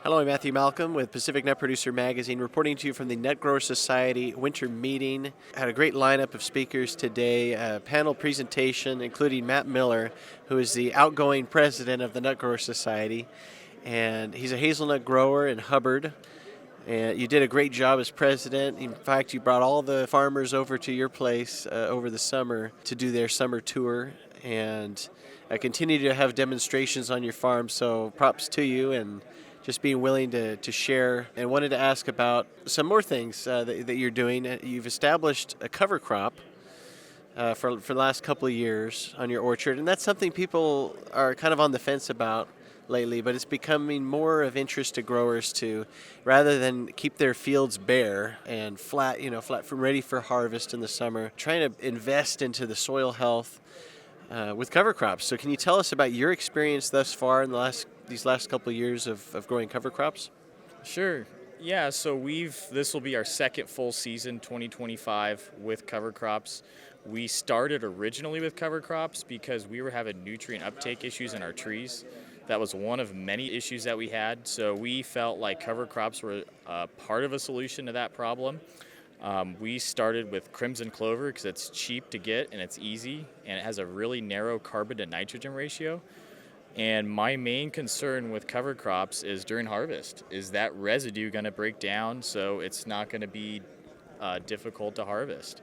Hello, I'm Matthew Malcolm with Pacific Nut Producer Magazine, reporting to you from the Nut Grower Society Winter Meeting. Had a great lineup of speakers today, a panel presentation including Matt Miller, who is the outgoing president of the Nut Grower Society, and he's a hazelnut grower in Hubbard. And you did a great job as president. In fact, you brought all the farmers over to your place over the summer to do their summer tour, and I continue to have demonstrations on your farm, so props to you and just being willing to share. And wanted to ask about some more things that you're doing. You've established a cover crop for the last couple of years on your orchard, and that's something people are kind of on the fence about lately, but it's becoming more of interest to growers to, rather than keep their fields bare and flat from ready for harvest in the summer, trying to invest into the soil health with cover crops. So can you tell us about your experience thus far in these last couple of years of growing cover crops? Sure. Yeah, so this will be our second full season, 2025, with cover crops. We started originally with cover crops because we were having nutrient uptake issues in our trees. That was one of many issues that we had, so we felt like cover crops were part of a solution to that problem. We started with crimson clover because it's cheap to get and it's easy, and it has a really narrow carbon to nitrogen ratio. And my main concern with cover crops is during harvest. Is that residue going to break down so it's not going to be difficult to harvest?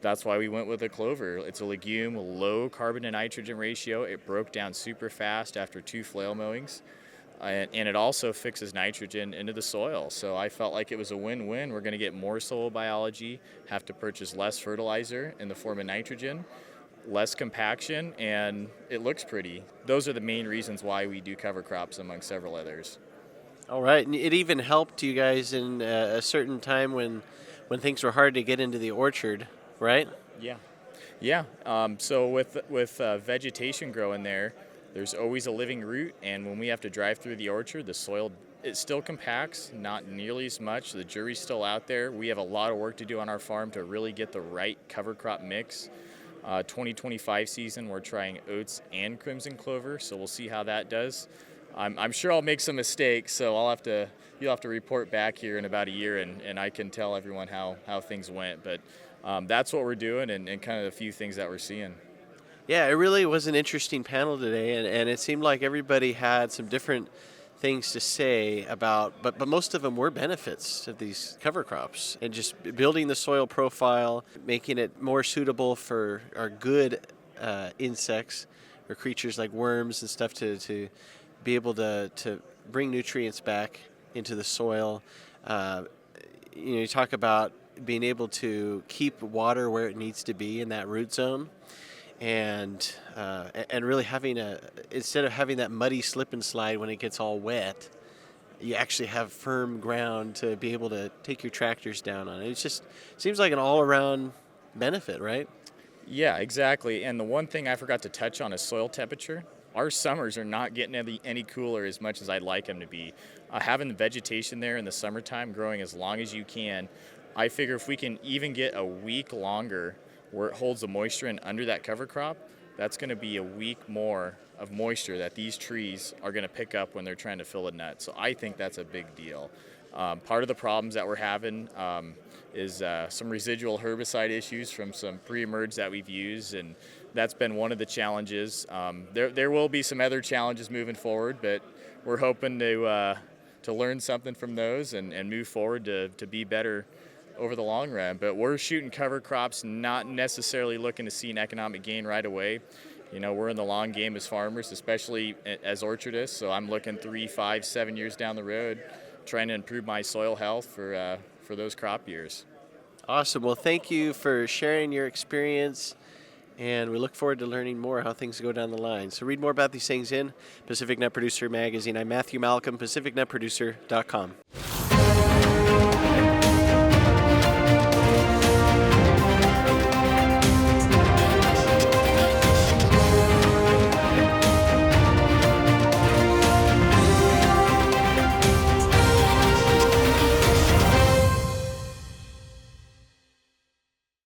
That's why we went with the clover. It's a legume, low carbon to nitrogen ratio. It broke down super fast after 2 flail mowings. And it also fixes nitrogen into the soil. So I felt like it was a win-win. We're going to get more soil biology, have to purchase less fertilizer in the form of nitrogen, less compaction, and it looks pretty. Those are the main reasons why we do cover crops, among several others. All right, and it even helped you guys in a certain time when things were hard to get into the orchard, right? Yeah. So with vegetation growing there, there's always a living root, and when we have to drive through the orchard, the soil, it still compacts, not nearly as much. The jury's still out there. We have a lot of work to do on our farm to really get the right cover crop mix. 2025 season, we're trying oats and crimson clover, so we'll see how that does. I'm sure I'll make some mistakes, so you'll have to report back here in about a year, and I can tell everyone how things went. But that's what we're doing, and kind of the few things that we're seeing. Yeah, it really was an interesting panel today, and it seemed like everybody had some different things to say about, but most of them were benefits of these cover crops and just building the soil profile, making it more suitable for our good insects or creatures like worms and stuff to be able to bring nutrients back into the soil. You talk about being able to keep water where it needs to be in that root zone. And really instead of having that muddy slip and slide when it gets all wet, you actually have firm ground to be able to take your tractors down on. It just seems like an all-around benefit, right? Yeah, exactly. And the one thing I forgot to touch on is soil temperature. Our summers are not getting any cooler as much as I'd like them to be. Having the vegetation there in the summertime growing as long as you can, I figure if we can even get a week longer where it holds the moisture in under that cover crop, that's going to be a week more of moisture that these trees are going to pick up when they're trying to fill a nut. So I think that's a big deal. Part of the problems that we're having is some residual herbicide issues from some pre-emerge that we've used, and that's been one of the challenges. There will be some other challenges moving forward, but we're hoping to learn something from those and move forward to be better over the long run. But we're shooting cover crops, not necessarily looking to see an economic gain right away. We're in the long game as farmers, especially as orchardists, so I'm looking 3, 5, 7 years down the road, trying to improve my soil health for those crop years. Awesome. Well, thank you for sharing your experience, and we look forward to learning more how things go down the line. So read more about these things in Pacific Nut Producer Magazine. I'm Matthew Malcolm, PacificNutProducer.com.